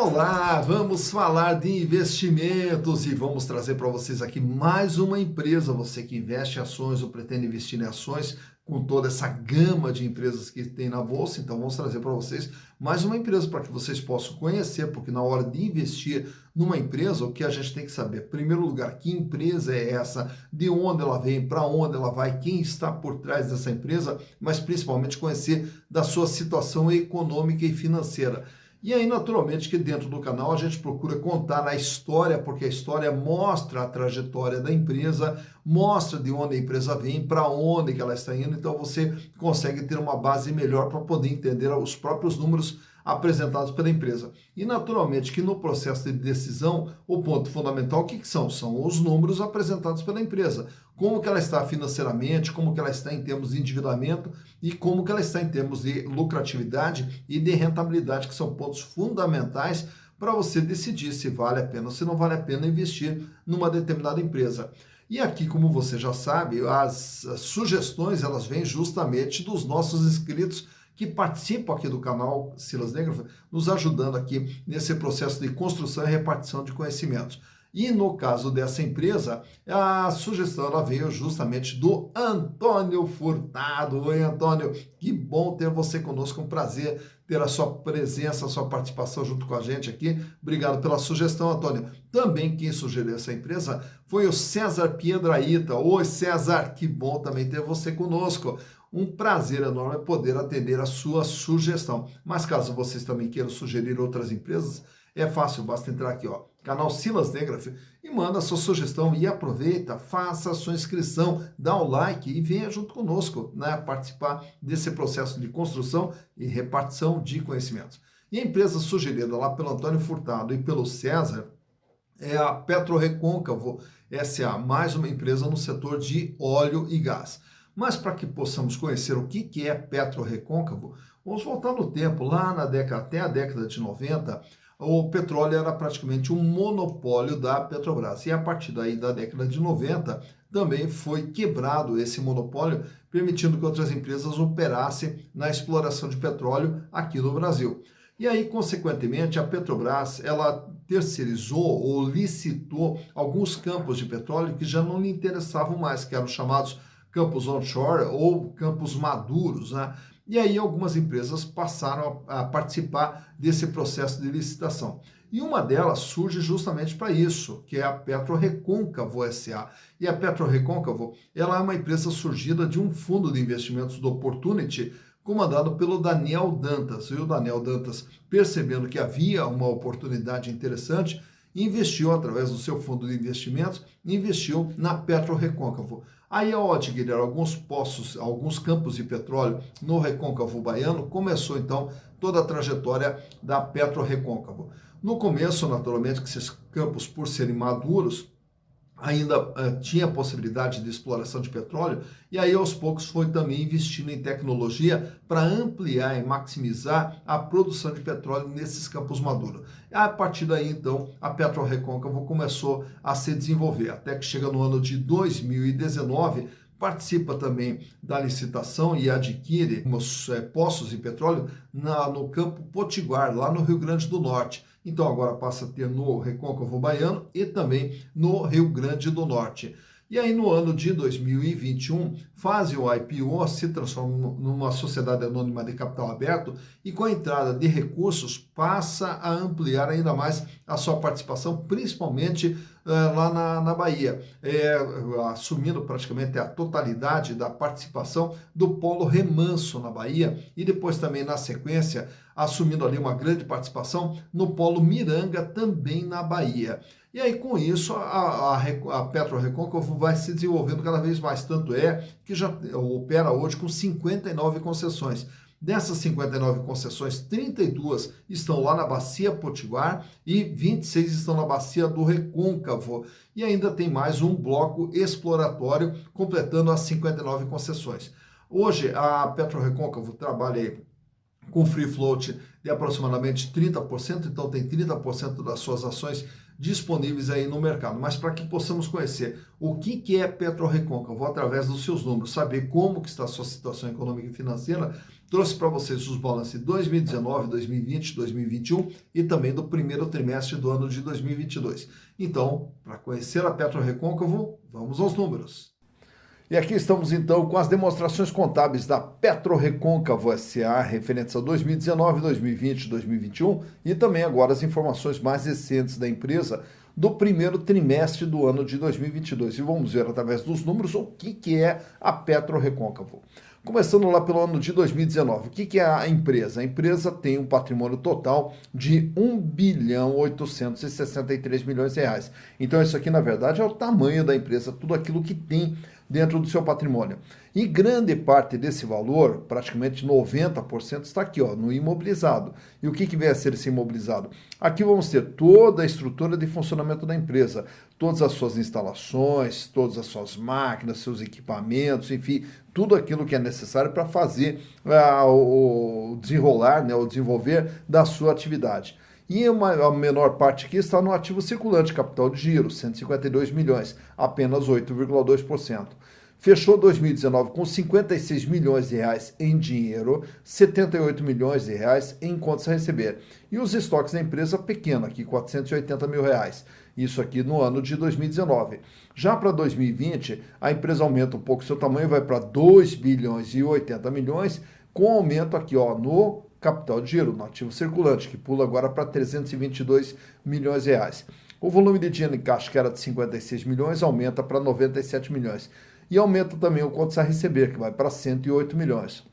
Olá, vamos falar de investimentos e vamos trazer para vocês aqui mais uma empresa. Você que investe em ações ou pretende investir em ações, com toda essa gama de empresas que tem na bolsa, então vamos trazer para vocês mais uma empresa para que vocês possam conhecer, porque na hora de investir numa empresa, o que a gente tem que saber, em primeiro lugar, que empresa é essa, de onde ela vem, para onde ela vai, quem está por trás dessa empresa, mas principalmente conhecer da sua situação econômica e financeira. E aí, naturalmente, que dentro do canal a gente procura contar a história, porque a história mostra a trajetória da empresa, mostra de onde a empresa vem, para onde que ela está indo, então você consegue ter uma base melhor para poder entender os próprios números apresentados pela empresa. E naturalmente que no processo de decisão, o ponto fundamental, o que são? São os números apresentados pela empresa. Como que ela está financeiramente, como que ela está em termos de endividamento e como que ela está em termos de lucratividade e de rentabilidade, que são pontos fundamentais para você decidir se vale a pena ou se não vale a pena investir numa determinada empresa. E aqui, como você já sabe, as sugestões elas vêm justamente dos nossos inscritos que participam aqui do canal Silas Negrão, nos ajudando aqui nesse processo de construção e repartição de conhecimentos. E no caso dessa empresa, a sugestão ela veio justamente do Antônio Furtado. Oi, Antônio, que bom ter você conosco, um prazer ter a sua presença, a sua participação junto com a gente aqui. Obrigado pela sugestão, Antônio. Também quem sugeriu essa empresa foi o César Piedrahita. Oi, César, que bom também ter você conosco. Um prazer enorme poder atender a sua sugestão. Mas caso vocês também queiram sugerir outras empresas, é fácil, basta entrar aqui, ó, canal Silas Negrão, e manda a sua sugestão e aproveita, faça a sua inscrição, dá o like e venha junto conosco, né, participar desse processo de construção e repartição de conhecimentos. E a empresa sugerida lá pelo Antônio Furtado e pelo César é a PetroRecôncavo S.A., mais uma empresa no setor de óleo e gás. Mas para que possamos conhecer o que é PetroRecôncavo, vamos voltar no tempo, lá na década, até a década de 90, o petróleo era praticamente um monopólio da Petrobras. E a partir daí da década de 90, também foi quebrado esse monopólio, permitindo que outras empresas operassem na exploração de petróleo aqui no Brasil. E aí, consequentemente, a Petrobras, ela terceirizou ou licitou alguns campos de petróleo que já não lhe interessavam mais, que eram chamados campos onshore ou campos maduros, né? E aí algumas empresas passaram a participar desse processo de licitação. E uma delas surge justamente para isso, que é a PetroRecôncavo S.A. E a PetroRecôncavo, ela é uma empresa surgida de um fundo de investimentos do Opportunity, comandado pelo Daniel Dantas. E o Daniel Dantas, percebendo que havia uma oportunidade interessante, investiu através do seu fundo de investimentos, investiu na PetroRecôncavo. Aí, ao adquirir alguns poços, alguns campos de petróleo no Recôncavo Baiano, começou então toda a trajetória da PetroRecôncavo. No começo, naturalmente, que esses campos, por serem maduros, ainda tinha possibilidade de exploração de petróleo, e aí aos poucos foi também investindo em tecnologia para ampliar e maximizar a produção de petróleo nesses campos maduros. A partir daí, então, a PetroRecôncavo começou a se desenvolver, até que chega no ano de 2019, participa também da licitação e adquire uns poços de petróleo no campo Potiguar, lá no Rio Grande do Norte. Então agora passa a ter no Recôncavo Baiano e também no Rio Grande do Norte. E aí no ano de 2021 faz o IPO, se transforma numa sociedade anônima de capital aberto e com a entrada de recursos passa a ampliar ainda mais a sua participação, principalmente lá na Bahia, assumindo praticamente a totalidade da participação do Polo Remanso na Bahia e depois também na sequência assumindo ali uma grande participação no Polo Miranga também na Bahia. E aí, com isso, a PetroRecôncavo vai se desenvolvendo cada vez mais. Tanto é que já opera hoje com 59 concessões. Dessas 59 concessões, 32 estão lá na Bacia Potiguar e 26 estão na Bacia do Recôncavo. E ainda tem mais um bloco exploratório, completando as 59 concessões. Hoje, a PetroRecôncavo trabalha aí com free float de aproximadamente 30%, então tem 30% das suas ações disponíveis aí no mercado. Mas para que possamos conhecer o que é PetroRecôncavo através dos seus números, saber como que está a sua situação econômica e financeira, trouxe para vocês os balanços de 2019, 2020, 2021 e também do primeiro trimestre do ano de 2022. Então, para conhecer a PetroRecôncavo, vamos aos números. E aqui estamos então com as demonstrações contábeis da PetroRecôncavo S.A. referentes a 2019, 2020, 2021 e também agora as informações mais recentes da empresa do primeiro trimestre do ano de 2022. E vamos ver através dos números o que é a PetroRecôncavo. Começando lá pelo ano de 2019, o que é a empresa? A empresa tem um patrimônio total de 1.863 bilhões de reais. Então isso aqui, na verdade, é o tamanho da empresa, tudo aquilo que tem dentro do seu patrimônio. E grande parte desse valor, praticamente 90%, está aqui, ó, no imobilizado. E o que vem a ser esse imobilizado? Aqui vamos ter toda a estrutura de funcionamento da empresa, todas as suas instalações, todas as suas máquinas, seus equipamentos, enfim, tudo aquilo que é necessário para fazer o desenrolar, né, o desenvolver da sua atividade. E a menor parte aqui está no ativo circulante, capital de giro, 152 milhões, apenas 8,2%. Fechou 2019 com 56 milhões de reais em dinheiro, 78 milhões de reais em contas a receber. E os estoques da empresa pequeno, aqui 480 mil reais. Isso aqui no ano de 2019. Já para 2020, a empresa aumenta um pouco seu tamanho, vai para 2 bilhões e 80 milhões, com aumento aqui ó, no capital de giro, no ativo circulante, que pula agora para 322 milhões de reais. O volume de dinheiro em caixa, que era de 56 milhões, aumenta para 97 milhões. E aumenta também o contas a receber, que vai para 108 milhões.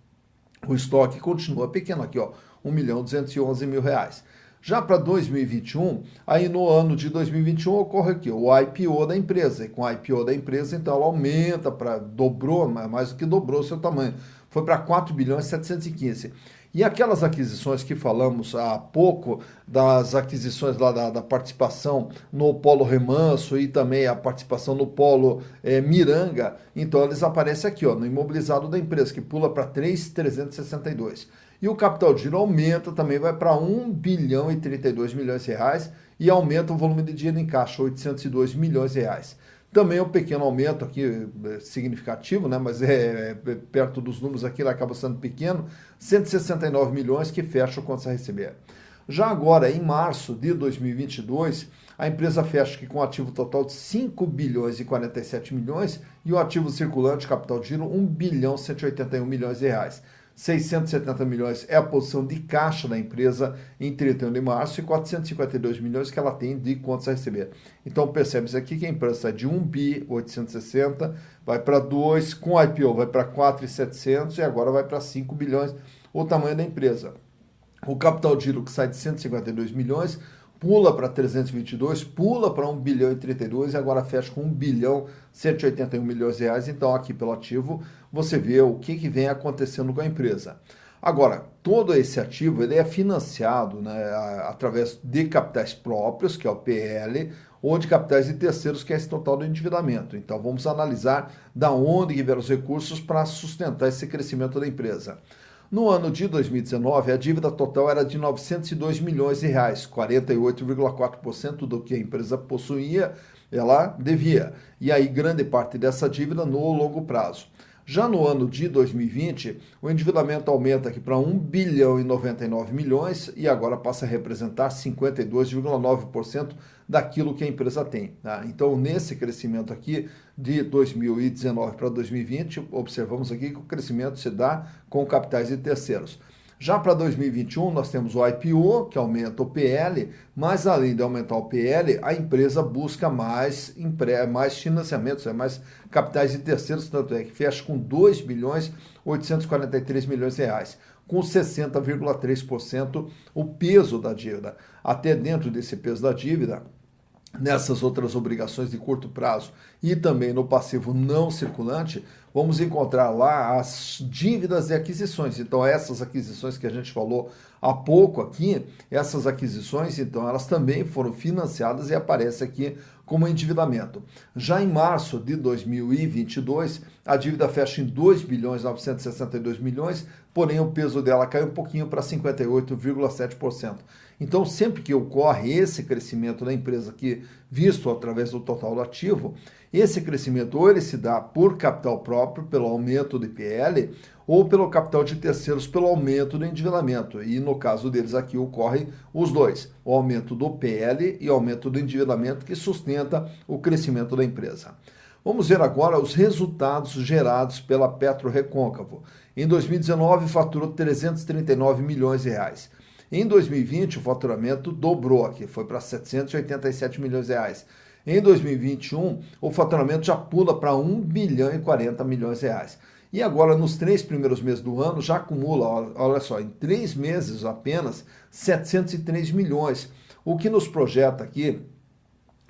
O estoque continua pequeno aqui, ó, 1.211.000 reais. Já para 2021, aí no ano de 2021 ocorre aqui o IPO da empresa. E com o IPO da empresa, então ela aumenta dobrou, mais do que dobrou o seu tamanho. Foi para 4 bilhões e 715. E aquelas aquisições que falamos há pouco, das aquisições lá da participação no Polo Remanso e também a participação no Polo Miranga, então eles aparecem aqui, ó, no imobilizado da empresa, que pula para 3.362. E o capital de giro aumenta, também vai para 1 bilhão e 32 milhões de reais e aumenta o volume de dinheiro em caixa, 802 milhões de reais. Também um pequeno aumento aqui, significativo, né? Mas perto dos números aqui, ele acaba sendo pequeno, 169 milhões que fecha o contas a receber. Já agora, em março de 2022, a empresa fecha aqui com um ativo total de 5 bilhões e 47 milhões e o ativo circulante, capital de giro, 1 bilhão e 181 milhões de reais. 670 milhões é a posição de caixa da empresa em 31 de março e 452 milhões que ela tem de contas a receber. Então percebe-se aqui que a empresa sai de 1 bi 860, vai para 2, com IPO vai para 4,700 e agora vai para 5 bilhões o tamanho da empresa. O capital de giro que sai de 152 milhões pula para 322, pula para 1 bilhão e 32 e agora fecha com 1 bilhão 181 milhões de reais. Então aqui pelo ativo você vê o que vem acontecendo com a empresa. Agora, todo esse ativo ele é financiado, né, através de capitais próprios, que é o PL, ou de capitais de terceiros, que é esse total do endividamento. Então vamos analisar da onde vieram os recursos para sustentar esse crescimento da empresa. No ano de 2019, a dívida total era de 902 milhões de reais, 48,4% do que a empresa possuía, ela devia. E aí grande parte dessa dívida no longo prazo. Já no ano de 2020, o endividamento aumenta aqui para 1 bilhão e 99 milhões e agora passa a representar 52,9% daquilo que a empresa tem. Tá? Então, nesse crescimento aqui de 2019 para 2020, observamos aqui que o crescimento se dá com capitais de terceiros. Já para 2021, nós temos o IPO, que aumenta o PL, mas além de aumentar o PL, a empresa busca mais financiamentos, mais capitais de terceiros, tanto é que fecha com 2 bilhões 843 milhões de reais, com 60,3% o peso da dívida. Até dentro desse peso da dívida, nessas outras obrigações de curto prazo e também no passivo não circulante, vamos encontrar lá as dívidas de aquisições. Então, essas aquisições que a gente falou há pouco aqui, essas aquisições, então, elas também foram financiadas e aparecem aqui como endividamento. Já em março de 2022, a dívida fecha em 2 bilhões 962 milhões, porém o peso dela cai um pouquinho para 58,7%. Então, sempre que ocorre esse crescimento da empresa aqui, visto através do total do ativo, esse crescimento ou ele se dá por capital próprio, pelo aumento do IPL, ou pelo capital de terceiros, pelo aumento do endividamento. E no caso deles aqui ocorrem os dois, o aumento do PL e o aumento do endividamento que sustenta o crescimento da empresa. Vamos ver agora os resultados gerados pela PetroRecôncavo. Em 2019, faturou 339 milhões de reais. Em 2020, o faturamento dobrou aqui, foi para 787 milhões de reais. Em 2021, o faturamento já pula para 1 bilhão e 40 milhões de reais. E agora, nos 3 primeiros meses do ano, já acumula, olha só, em 3 meses apenas, 703 milhões. O que nos projeta aqui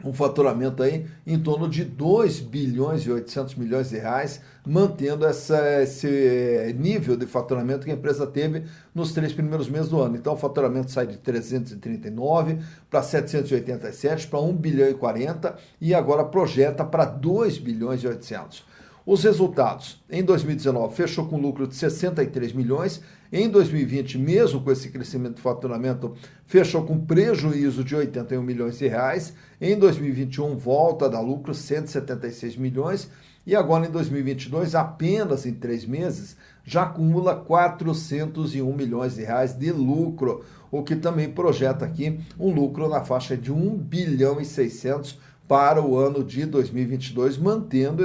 um faturamento aí em torno de 2 bilhões e 800 milhões de reais, mantendo esse nível de faturamento que a empresa teve nos 3 primeiros meses do ano. Então o faturamento sai de 339 para 787, para 1 bilhão e 40 e agora projeta para 2 bilhões e 800. Os resultados, em 2019, fechou com lucro de 63 milhões, em 2020, mesmo com esse crescimento de faturamento, fechou com prejuízo de 81 milhões de reais, em 2021 volta a dar lucro 176 milhões e agora em 2022, apenas em 3 meses, já acumula 401 milhões de reais de lucro, o que também projeta aqui um lucro na faixa de 1 bilhão e 600 para o ano de 2022, mantendo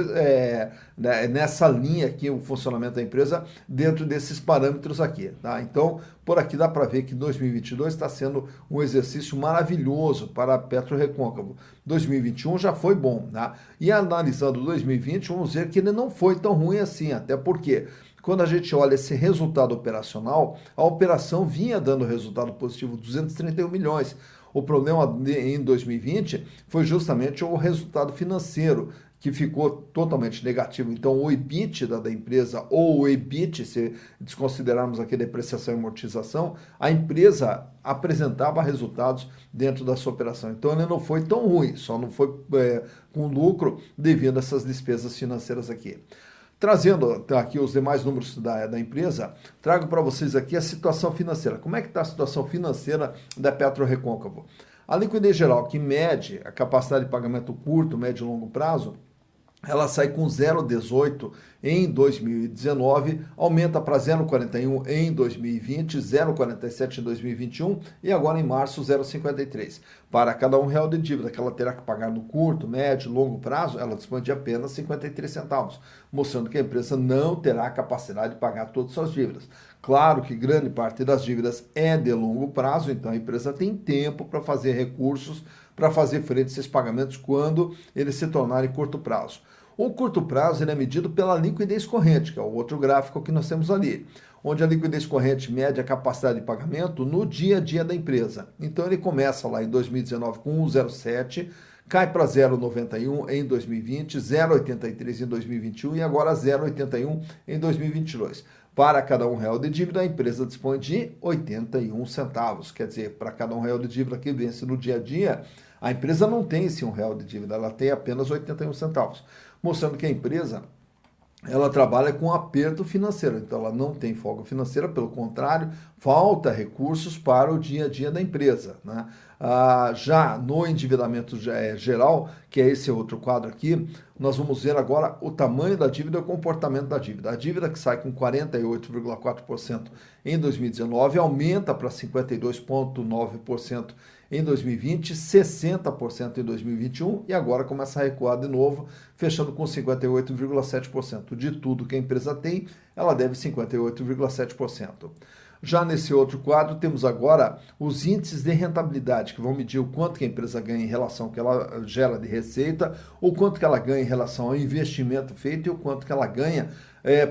nessa linha aqui o funcionamento da empresa dentro desses parâmetros aqui. Tá? Então, por aqui dá para ver que 2022 está sendo um exercício maravilhoso para a PetroRecôncavo. 2021 já foi bom. Tá? E analisando 2020, vamos ver que ele não foi tão ruim assim, até porque quando a gente olha esse resultado operacional, a operação vinha dando resultado positivo, 231 milhões. O problema em 2020 foi justamente o resultado financeiro, que ficou totalmente negativo. Então, o EBITDA da empresa, ou o EBIT, se desconsiderarmos aqui depreciação e amortização, a empresa apresentava resultados dentro da sua operação. Então, ele não foi tão ruim, só não foi com lucro devido a essas despesas financeiras aqui. Trazendo aqui os demais números da empresa, trago para vocês aqui a situação financeira. Como é que está a situação financeira da PetroRecôncavo? A liquidez geral, que mede a capacidade de pagamento curto, médio e longo prazo, ela sai com 0,18 em 2019, aumenta para 0,41 em 2020, 0,47 em 2021 e agora em março 0,53. Para cada R$1 de dívida que ela terá que pagar no curto, médio e longo prazo, ela dispõe de apenas 53 centavos, mostrando que a empresa não terá capacidade de pagar todas as suas dívidas. Claro que grande parte das dívidas é de longo prazo, então a empresa tem tempo para fazer recursos, para fazer frente a esses pagamentos quando eles se tornarem curto prazo. O curto prazo ele é medido pela liquidez corrente, que é o outro gráfico que nós temos ali, onde a liquidez corrente mede a capacidade de pagamento no dia a dia da empresa. Então ele começa lá em 2019 com 1,07, cai para 0,91 em 2020, 0,83 em 2021 e agora 0,81 em 2022. Para cada R$1 de dívida, a empresa dispõe de 81 centavos. Quer dizer, para cada R$1 de dívida que vence no dia a dia, a empresa não tem esse R$1 de dívida, ela tem apenas 81 centavos. Mostrando que a empresa ela trabalha com aperto financeiro, então ela não tem folga financeira, pelo contrário, falta recursos para o dia a dia da empresa. Né? Já no endividamento geral, que é esse outro quadro aqui, nós vamos ver agora o tamanho da dívida e o comportamento da dívida. A dívida que sai com 48,4% em 2019 aumenta para 52,9% em 2020, 60% em 2021 e agora começa a recuar de novo, fechando com 58,7%. De tudo que a empresa tem, ela deve 58,7%. Já nesse outro quadro, temos agora os índices de rentabilidade, que vão medir o quanto que a empresa ganha em relação ao que ela gera de receita, o quanto que ela ganha em relação ao investimento feito e o quanto que ela ganha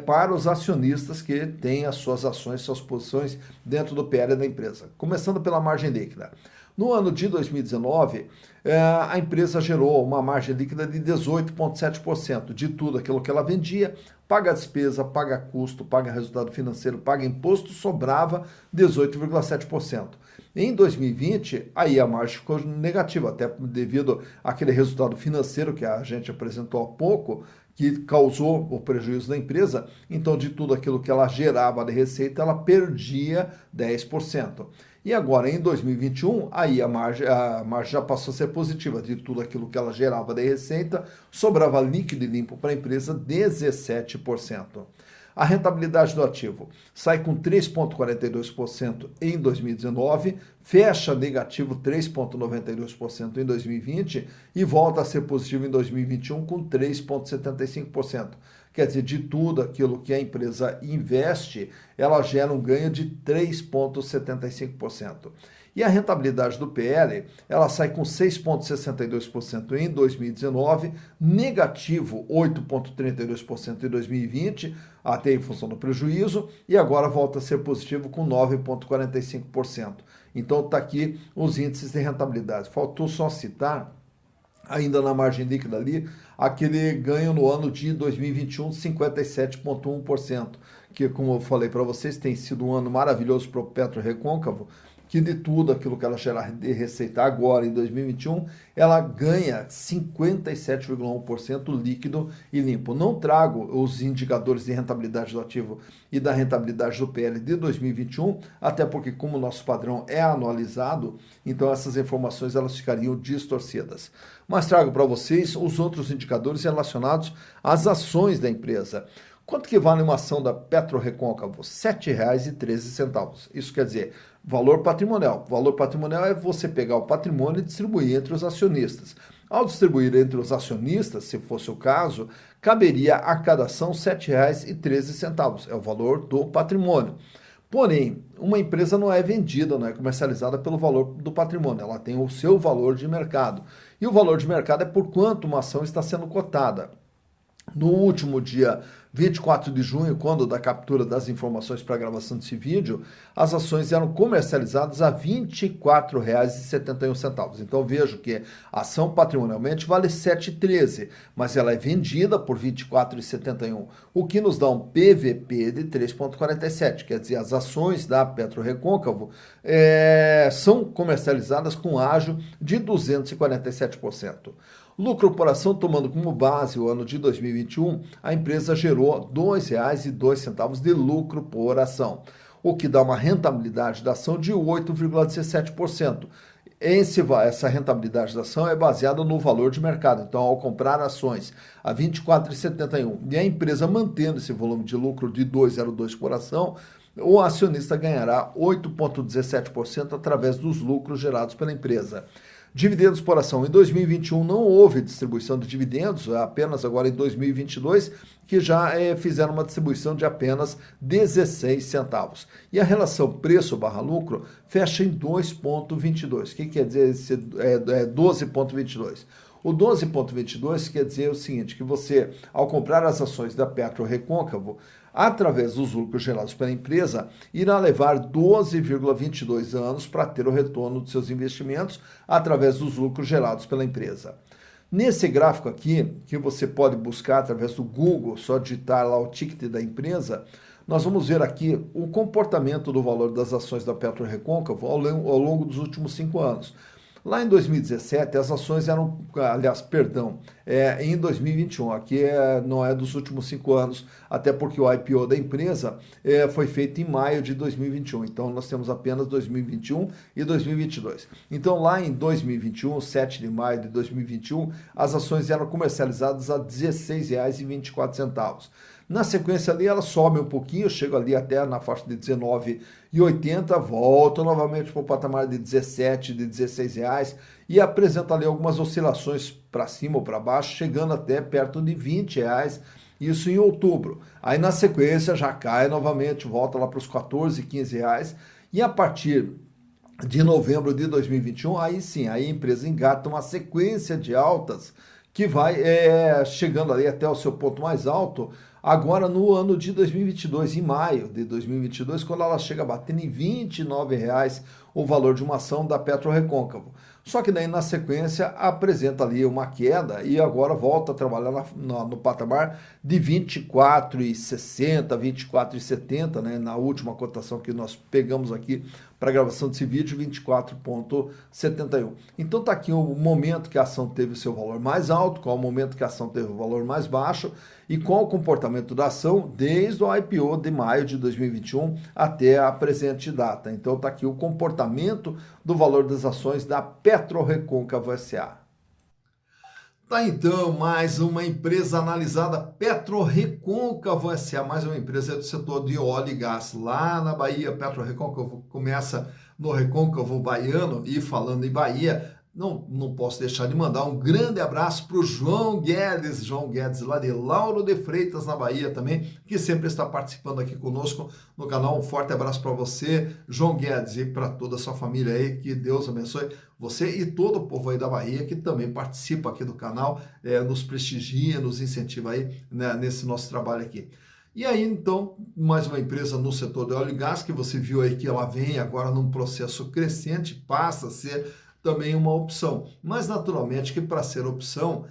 para os acionistas que têm as suas ações, suas posições dentro do PL da empresa. Começando pela margem líquida. No ano de 2019, a empresa gerou uma margem líquida de 18,7% de tudo aquilo que ela vendia, paga despesa, paga custo, paga resultado financeiro, paga imposto, sobrava 18,7%. Em 2020, aí a margem ficou negativa, até devido àquele resultado financeiro que a gente apresentou há pouco, que causou o prejuízo da empresa. Então, de tudo aquilo que ela gerava de receita, ela perdia 10%. E agora, em 2021, aí a margem já passou a ser positiva. De tudo aquilo que ela gerava de receita, sobrava líquido e limpo para a empresa 17%. A rentabilidade do ativo sai com 3,42% em 2019, fecha negativo 3,92% em 2020 e volta a ser positivo em 2021 com 3,75%. Quer dizer, de tudo aquilo que a empresa investe, ela gera um ganho de 3,75%. E a rentabilidade do PL, ela sai com 6,62% em 2019, negativo 8,32% em 2020, até em função do prejuízo, e agora volta a ser positivo com 9,45%. Então está aqui os índices de rentabilidade. Faltou só citar, ainda na margem líquida ali, aquele ganho no ano de 2021 de 57,1%, que, como eu falei para vocês, tem sido um ano maravilhoso para o PetroRecôncavo, que de tudo aquilo que ela gerar de receita agora em 2021, ela ganha 57,1% líquido e limpo. Não trago os indicadores de rentabilidade do ativo e da rentabilidade do PL de 2021, até porque como o nosso padrão é anualizado, então essas informações elas ficariam distorcidas. Mas trago para vocês os outros indicadores relacionados às ações da empresa. Quanto que vale uma ação da PetroRecôncavo? R$ 7,13. Isso quer dizer, valor patrimonial. Valor patrimonial é você pegar o patrimônio e distribuir entre os acionistas. Ao distribuir entre os acionistas, se fosse o caso, caberia a cada ação R$ 7,13. É o valor do patrimônio. Porém, uma empresa não é vendida, não é comercializada pelo valor do patrimônio. Ela tem o seu valor de mercado. E o valor de mercado é por quanto uma ação está sendo cotada. No último dia 24 de junho, quando da captura das informações para a gravação desse vídeo, as ações eram comercializadas a R$ 24,71. Então vejo que a ação patrimonialmente vale R$ 7,13, mas ela é vendida por R$ 24,71, o que nos dá um PVP de 3,47. Quer dizer, as ações da PetroRecôncavo são comercializadas com ágio de 247%. Lucro por ação, tomando como base o ano de 2021, a empresa gerou R$ 2,02 de lucro por ação, o que dá uma rentabilidade da ação de 8,17%. Essa rentabilidade da ação é baseada no valor de mercado. Então, ao comprar ações a R$ 24,71 e a empresa mantendo esse volume de lucro de 2,02 por ação, o acionista ganhará 8,17% através dos lucros gerados pela empresa. Dividendos por ação. Em 2021 não houve distribuição de dividendos, apenas agora em 2022, que já fizeram uma distribuição de apenas 16 centavos. E a relação preço/lucro fecha em 2,22. O que quer dizer esse 12,22? O 12,22 quer dizer o seguinte, que você, ao comprar as ações da PetroRecôncavo, através dos lucros gerados pela empresa, irá levar 12,22 anos para ter o retorno dos seus investimentos através dos lucros gerados pela empresa. Nesse gráfico aqui, que você pode buscar através do Google, só digitar lá o ticket da empresa, nós vamos ver aqui o comportamento do valor das ações da PetroRecôncavo ao longo dos últimos 5 anos. Lá em 2017, as ações eram, em 2021, aqui não é dos últimos 5 anos, até porque o IPO da empresa foi feito em maio de 2021, então nós temos apenas 2021 e 2022. Então lá em 2021, 7 de maio de 2021, as ações eram comercializadas a R$ 16,24. Na sequência ali ela sobe um pouquinho, chega ali até na faixa de R$19,80, volta novamente para o patamar de 17, de 16 reais e apresenta ali algumas oscilações para cima ou para baixo, chegando até perto de 20 reais, isso em outubro. Aí na sequência já cai novamente, volta lá para os 14, 15 reais e a partir de novembro de 2021, aí sim, aí a empresa engata uma sequência de altas que vai chegando ali até o seu ponto mais alto, agora no ano de 2022, em maio de 2022, quando ela chega batendo em R$ 29,00 o valor de uma ação da PetroRecôncavo. Só que daí na sequência apresenta ali uma queda e agora volta a trabalhar no patamar de R$ 24,60, R$ 24,70, né, na última cotação que nós pegamos aqui para a gravação desse vídeo, 24,71. Então tá aqui o momento que a ação teve o seu valor mais alto, qual o momento que a ação teve o valor mais baixo e qual o comportamento da ação desde o IPO de maio de 2021 até a presente data. Então tá aqui o comportamento do valor das ações da PetroRecôncavo S.A. Tá então, mais uma empresa analisada, PetroRecôncavo S.A., mais uma empresa do setor de óleo e gás, lá na Bahia. PetroRecôncavo começa no Recôncavo Baiano, e falando em Bahia, não posso deixar de mandar um grande abraço para o João Guedes lá de Lauro de Freitas, na Bahia também, que sempre está participando aqui conosco no canal. Um forte abraço para você, João Guedes, e para toda a sua família aí, que Deus abençoe você e todo o povo aí da Bahia que também participa aqui do canal, nos prestigia, nos incentiva aí, né, nesse nosso trabalho aqui. E aí, então, mais uma empresa no setor de óleo e gás, que você viu aí que ela vem agora num processo crescente, passa a ser também uma opção. Mas, naturalmente, que para ser opção,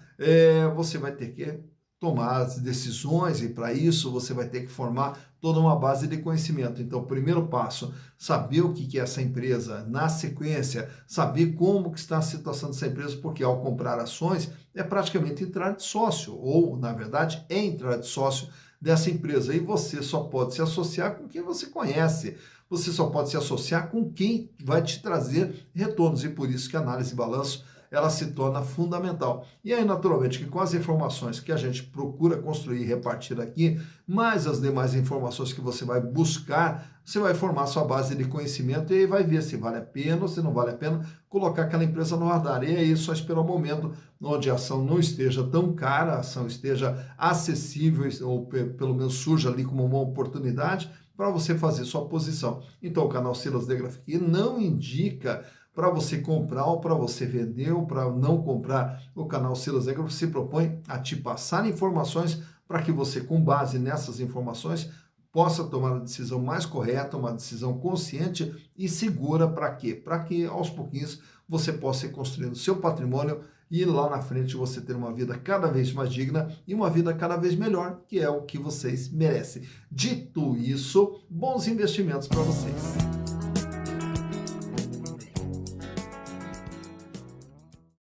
você vai ter que tomar as decisões, e para isso você vai ter que formar toda uma base de conhecimento. Então, o primeiro passo, saber o que é essa empresa. Na sequência, saber como que está a situação dessa empresa, porque ao comprar ações é praticamente entrar de sócio, ou, na verdade, é entrar de sócio dessa empresa. E você só pode se associar com quem você conhece. Você só pode se associar com quem vai te trazer retornos. E por isso que a análise de balanço ela se torna fundamental. E aí, naturalmente, que com as informações que a gente procura construir e repartir aqui, mais as demais informações que você vai buscar, você vai formar sua base de conhecimento e aí vai ver se vale a pena ou se não vale a pena colocar aquela empresa no radar. E aí, só esperar o momento onde a ação não esteja tão cara, a ação esteja acessível, ou pelo menos surja ali como uma oportunidade para você fazer sua posição. Então, o canal Silas de Grafite não indica para você comprar ou para você vender ou para não comprar. O canal Silas Negro se propõe a te passar informações para que você, com base nessas informações, possa tomar a decisão mais correta, uma decisão consciente e segura. Para quê? Para que aos pouquinhos você possa ir construindo seu patrimônio e lá na frente você ter uma vida cada vez mais digna e uma vida cada vez melhor, que é o que vocês merecem. Dito isso, bons investimentos para vocês.